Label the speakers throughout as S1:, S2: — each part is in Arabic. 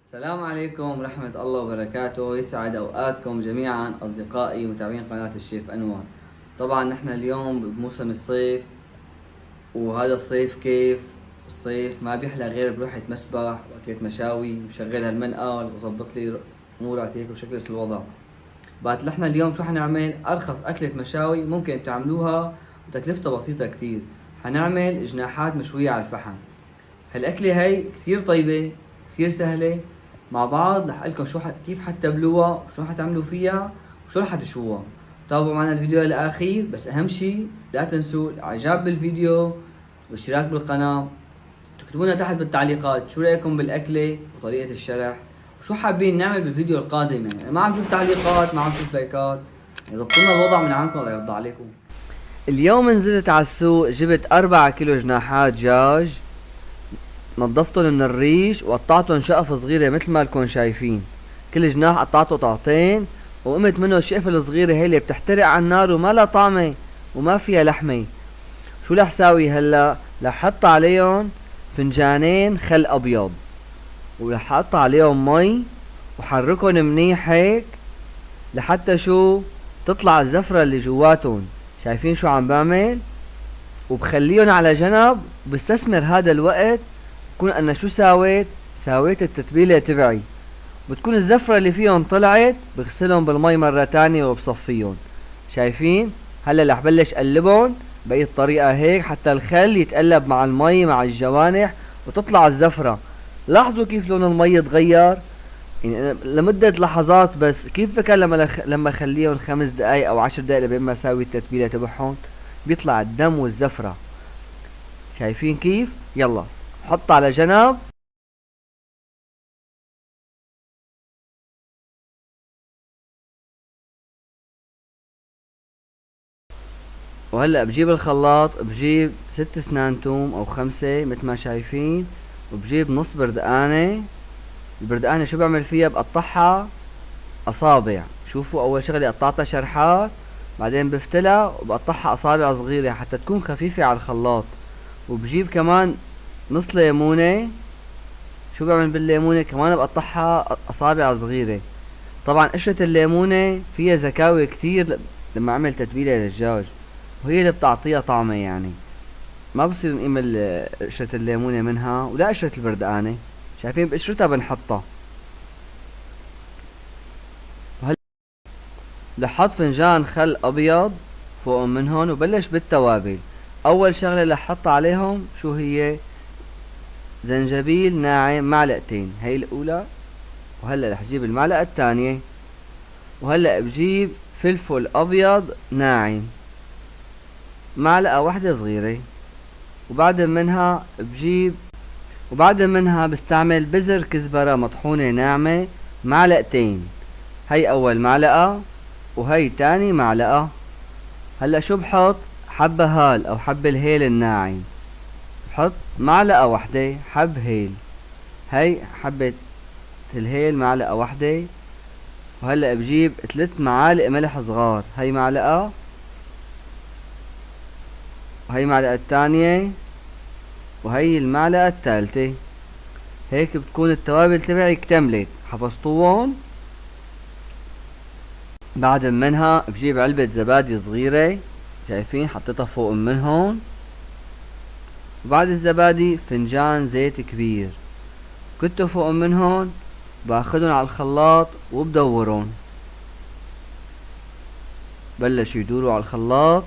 S1: السلام عليكم ورحمة الله وبركاته. يسعد أوقاتكم جميعا أصدقائي متابعين قناة الشيف أنور. طبعا نحن اليوم بموسم الصيف، وهذا الصيف كيف الصيف ما بيحلى غير بروحة مسبح وأكلة مشاوي، مشغل هالمنقل وظبط لي أمورك هيك وشكل الوضع. بعد نحن اليوم شو حنعمل؟ أرخص أكلة مشاوي ممكن تعملوها وتكلفتها بسيطة كتير. حنعمل جناحات مشوية على الفحم. هالأكلة هي كثير طيبة، كثير سهلة. مع بعض رح لكم كيف حتبلوها وشو حتعملوا فيها وشو رح تشووها. تابعوا معنا الفيديو للأخير، بس أهم شي لا تنسوا الإعجاب بالفيديو والاشتراك بالقناة. تكتبونا تحت بالتعليقات شو رأيكم بالأكلة وطريقة الشرح، وشو حابين نعمل بالفيديو القادم. يعني ما عم شوف تعليقات، ما عم شوف لايكات، يعني ضبطونا الوضع من عندكم الله يرضى عليكم. اليوم نزلت على السوق، جبت 4 كيلو جناحات دجاج، نظفتهم من الريش وقطعتهم شقف صغيرة مثل ما لكم شايفين. كل جناح قطعته طعتين، وقمت منه الشقفة الصغيرة هي اللي بتحترق على النار وما لها طعمة وما فيها لحمة. شو رح ساوي هلا؟ رح حط عليهم فنجانين خل ابيض، ورح احط عليهم مي وحركهم منيح هيك لحتى شو تطلع الزفرة اللي جواتهم. شايفين شو عم بعمل؟ وبخليهم على جنب، وبستثمر هذا الوقت بكون انا شو ساويت التتبيلة تبعي. بتكون الزفرة اللي فيهم طلعت، بغسلهم بالمي مرة تانية وبصفيهم. شايفين؟ هلا رح بلش قلبهم بأي الطريقة هيك حتى الخل يتقلب مع المي مع الجوانح وتطلع الزفرة. لاحظوا كيف لون المي تغير، يعني لمدة لحظات بس. كيف كان لما خليهم 5 دقايق او 10 دقايق لبين ما اساوي التتبيلة تبعهم بيطلع الدم والزفرة. شايفين كيف؟ يلا حط على جنب. وهلا بجيب الخلاط، بجيب 6 اسنان توم او 5 مثل ما شايفين، وبجيب نص بردقانة. البردقانة شو بعمل فيها؟ بقطعها اصابع. شوفوا اول شغلة قطعتها شرحات، بعدين بفتلها وبقطعها اصابع صغيرة حتى تكون خفيفة على الخلاط. وبجيب كمان نص ليمونة. شو بعمل بالليمونة؟ كمان بقطعها اصابع صغيرة. طبعا قشرة الليمونة فيها زكاوي كتير لما اعمل تتبيلة للدجاج، وهي اللي بتعطيها طعمة. يعني ما بصير نقيم قشرة الليمونة منها ولا قشرة البردقانة. شايفين بقشرتها بنحطها. وهلا لحط فنجان خل ابيض فوق منهن وبلش بالتوابل. اول شغلة لحط عليهم شو هي؟ زنجبيل ناعم معلقتين، هي الاولى. وهلا رح جيب المعلقة الثانية. وهلا بجيب فلفل ابيض ناعم معلقة واحدة صغيرة. وبعد منها بستعمل بذر كزبرة مطحونة ناعمة معلقتين. هي اول معلقة وهي تاني معلقة. هلا شو بحط؟ حبة هال او حب الهيل الناعم. بحط معلقة واحدة حب هيل. هي حبة الهيل معلقة واحدة. وهلا بجيب 3 معالق ملح صغار، هي معلقة وهي معلقة التانية وهي المعلقة الثالثة. هيك بتكون التوابل تبعي اكتملت، حفظتوهم. بعد منها بجيب علبة زبادي صغيرة، شايفين حطيتها فوق من هون. وبعد الزبادي فنجان زيت كبير كنتو فوق من هون. باخدهم على الخلاط وبدورهم، بلشوا يدوروا على الخلاط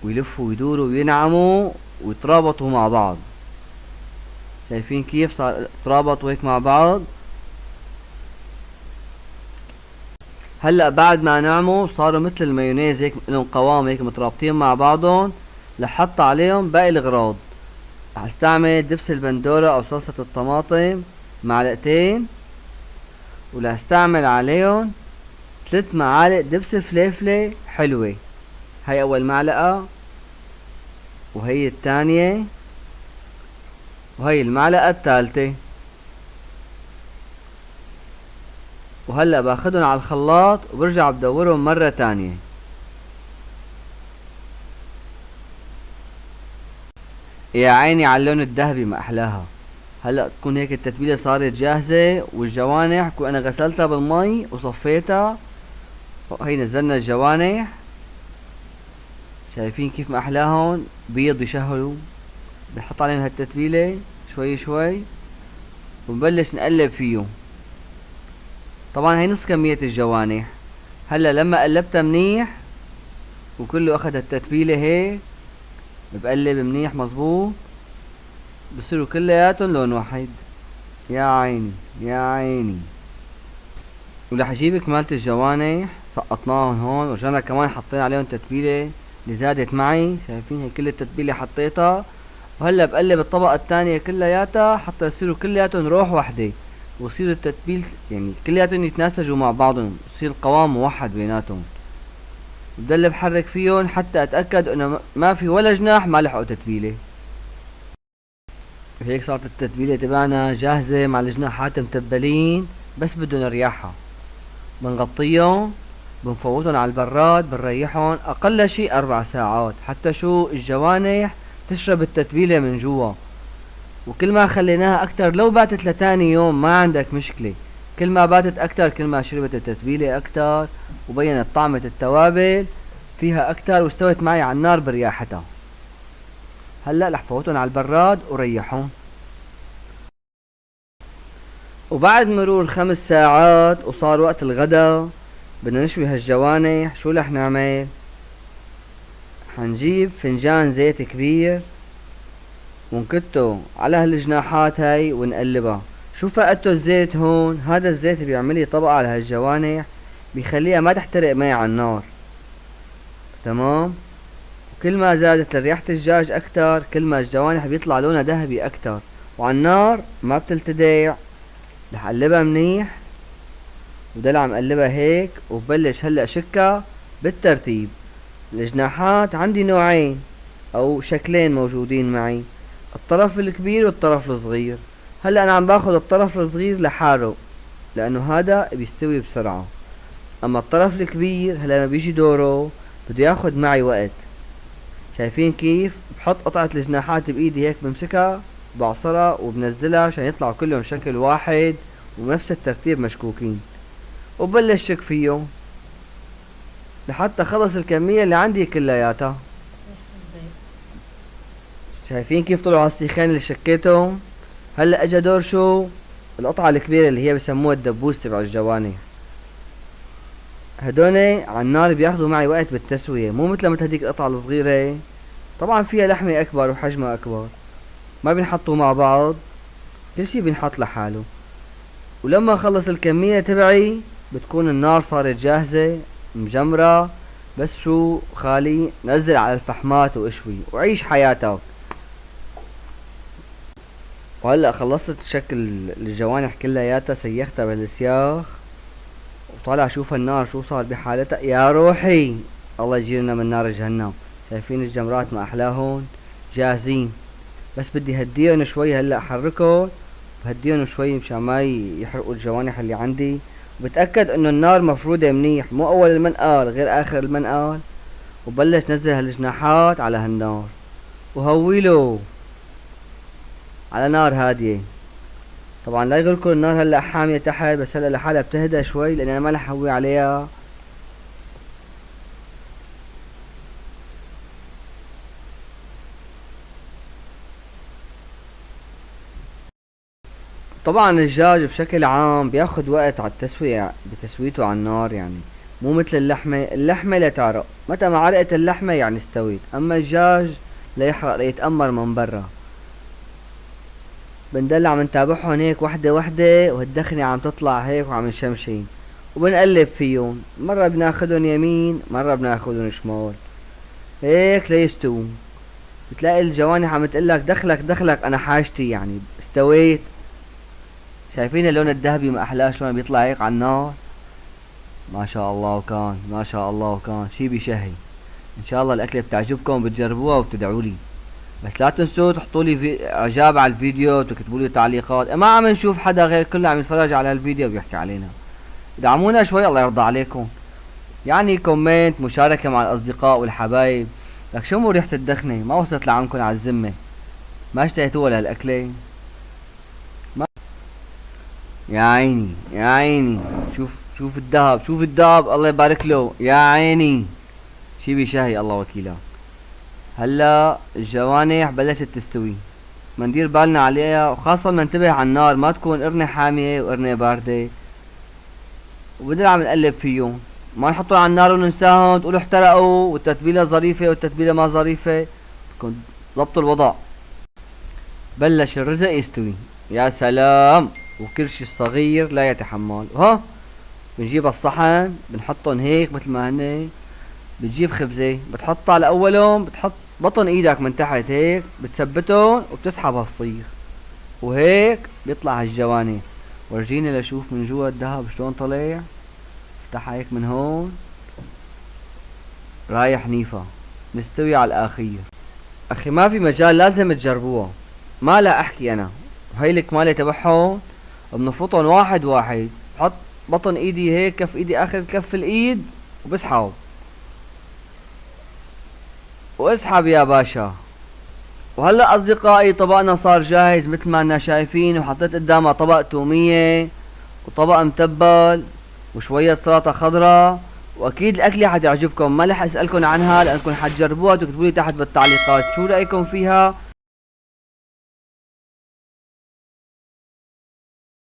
S1: ويلفوا ويدوروا وينعموا ويترابطوا مع بعض. شايفين كيف صار ترابطوا هيك مع بعض. هلا بعد ما نعموا صاروا مثل المايونيز هيك، لهم قوام هيك مترابطين مع بعضهم. لحط عليهم باقي الاغراض. رح استعمل دبس البندورة او صلصة الطماطم معلقتين، ورح استعمل عليهم 3 معالق دبس فليفلة حلوة. هاي اول معلقة وهي الثانية وهي المعلقة الثالثة. وهلا باخدهم على الخلاط وبرجع بدورهم مرة تانية. يا عيني على اللون الذهبي ما احلاها. هلا تكون هيك التتبيلة صارت جاهزة، والجوانح كون انا غسلتها بالمي وصفيتها. هي نزلنا الجوانح، شايفين كيف ما احلاهن بيض بيشهلوا. بنحط عليهم هالتتبيلة شوي شوي ونبلش نقلب فيه. طبعا هي نص كمية الجوانح. هلا لما قلبتها منيح وكله اخد التتبيلة هيك، بقلب منيح مظبوط، بصيروا كلياتهم لون واحد. يا عيني يا عيني. ورح اجيب كمالة الجوانح سقطناهم هون، ورجعنا كمان حطينا عليهم تتبيلة اللي زادت معي. شايفين هي كل التتبيلة حطيتها، وهلا بقلب الطبقة الثانية كلياتها حتى يصيروا كلياتهم روح وحدة، ويصير التتبيل يعني كلياتهم يتناسجوا مع بعضهم، يصير القوام موحد بيناتهم. بضل بحرك فيهم حتى اتأكد انه ما في ولا جناح ما لحقوا تتبيلة. هيك صارت التتبيلة تبعنا جاهزة مع الجناحات متبلين، بس بدهم رياحة. بنغطيهم، بنفوتهم على البراد، بنريحهم اقل شي 4 ساعات حتى شو الجوانح تشرب التتبيلة من جوا. وكل ما خليناها اكتر، لو باتت لتاني يوم ما عندك مشكلة، كل ما باتت اكتر كل ما شربت التتبيلة اكتر، وبينت طعمة التوابل فيها اكتر، واستوت معي على النار برياحتها. هلا رح فوتهم على البراد وريحهم. وبعد مرور 5 ساعات وصار وقت الغدا، بدنا نشوي هالجوانح. شو رح نعمل؟ حنجيب فنجان زيت كبير ونكته على هالجناحات هاي ونقلبها. شو فائدته الزيت هون؟ هذا الزيت بيعملي طبقة على هالجوانح، بيخليها ما تحترق معي على النار. تمام. وكل ما زادت ريحة الدجاج اكتر، كل ما الجوانح بيطلع لونها ذهبي اكتر، وعلى النار ما بتلتدع. رح اقلبها منيح، وضل عم قلبها هيك، وببلش هلا شكها بالترتيب. الجناحات عندي نوعين او شكلين موجودين معي، الطرف الكبير والطرف الصغير. هلا انا عم باخذ الطرف الصغير لحاله لانه هذا بيستوي بسرعة، اما الطرف الكبير هلا ما بيجي دوره، بده ياخد معي وقت. شايفين كيف بحط قطعة الجناحات بايدي هيك، بمسكها بعصرها وبنزلها عشان يطلعوا كلهم شكل واحد ونفس الترتيب مشكوكين، وبلش شك فيه لحتى خلص الكمية اللي عندي كلياتها. شايفين كيف طلعوا هالسيخين اللي شكيتهم؟ هلا اجا دور شو؟ القطعة الكبيرة اللي هي بسموها الدبوس تبع الجوانح. هدول على النار بياخدوا معي وقت بالتسوية، مو مثل ما هديك القطعة الصغيرة. طبعا فيها لحمة اكبر وحجمها اكبر، ما بينحطوا مع بعض، كل شي بينحط لحاله. ولما خلص الكمية تبعي بتكون النار صارت جاهزة مجمرة، بس شو خالي نزل على الفحمات واشوي وعيش حياتك. وهلا خلصت شكل الجوانح كلياتها، سيختها بالسياخ، وطالع شوف النار شو صار بحالتها. يا روحي الله يجيرنا من نار جهنم. شايفين الجمرات ما احلاهن جاهزين، بس بدي هديهم شوي. هلا احركهم بهديهم شوي مشان ما يحرقوا الجوانح اللي عندي. وبتأكد انه النار مفرودة منيح، مو اول المنقال غير اخر المنقال. وبلش نزل هالجناحات على هالنار وهويله على نار هادية. طبعا لا يغركم النار هلا حامية تحت، بس هلا لحالها بتهدى شوي لان انا ما رح هوي عليها. طبعا الدجاج بشكل عام بياخد وقت على التسوية، بتسويته على النار يعني، مو مثل اللحمة لا تعرق، متى ما عرقت اللحمة يعني استويت، اما الدجاج لا يحرق لا يتأمر من برا. بندل عم نتابعهم هيك وحدة وحدة، وهالدخنة عم تطلع هيك وعم نشمشم، وبنقلب فيهم، مرة بناخدهم يمين مرة بناخدهم شمال هيك ليستووا. بتلاقي الجوانح عم تقلك دخلك دخلك انا حاجتي يعني استويت. شايفين اللون الذهبي ما احلاه شلون بيطلع هيك على النار؟ ما شاء الله وكان، ما شاء الله وكان، شي بشهي. ان شاء الله الاكله بتعجبكم بتجربوها وبتدعوا لي، بس لا تنسوا تحطوا لي اعجاب على الفيديو وتكتبوا لي تعليقات. ما عم نشوف حدا غير كله عم يتفرج على الفيديو وبيحكي علينا. دعمونا شوي الله يرضى عليكم، يعني كومنت، مشاركة مع الاصدقاء والحبايب. لك شموا ريحة الدخنة ما وصلت لعندكم على الذمة؟ ما اشتهيتوها لهالاكلة؟ يا عيني يا عيني. شوف الذهب، شوف الذهب، الله يبارك له، يا عيني. شي بشهي الله وكيله. هلا الجوانح بلشت تستوي، مندير بالنا عليها، وخاصة ننتبه على النار، ما تكون قرنة حامية وقرنة باردة، وبدنا عم نقلب فيهم، ما نحطهم على النار وننساهم تقولوا احترقوا والتتبيلة ظريفة والتتبيلة ما ظريفة. بدكم ضبطوا الوضع. بلش الرزق يستوي، يا سلام، وكرش الصغير لا يتحمل. ها بنجيب الصحن بنحطهم هيك مثل ما هن. بتجيب خبزة بتحطها على اولهم، بتحط بطن ايدك من تحت هيك، بتثبتهم وبتسحب هالصيغ، وهيك بيطلع هالجوانح. ورجيني لشوف من جوا الدهب شلون طلع. افتحها هيك من هون، رايح نيفا، مستوي على الاخير. اخي ما في مجال، لازم تجربوها، ما لا احكي انا. وهي الكمالة تبعهم بنفرطهم واحد واحد، بحط بطن ايدي هيك، كف ايدي اخر كف الايد، وبسحب واسحب يا باشا. وهلا اصدقائي طبقنا صار جاهز مثل ما انا شايفين، وحطيت قدامها طبق تومية وطبق متبل وشوية سلطة خضراء. واكيد الاكلة حتعجبكم، ما رح اسألكم عنها لانكم حتجربوها وتكتبولي تحت بالتعليقات شو رأيكم فيها.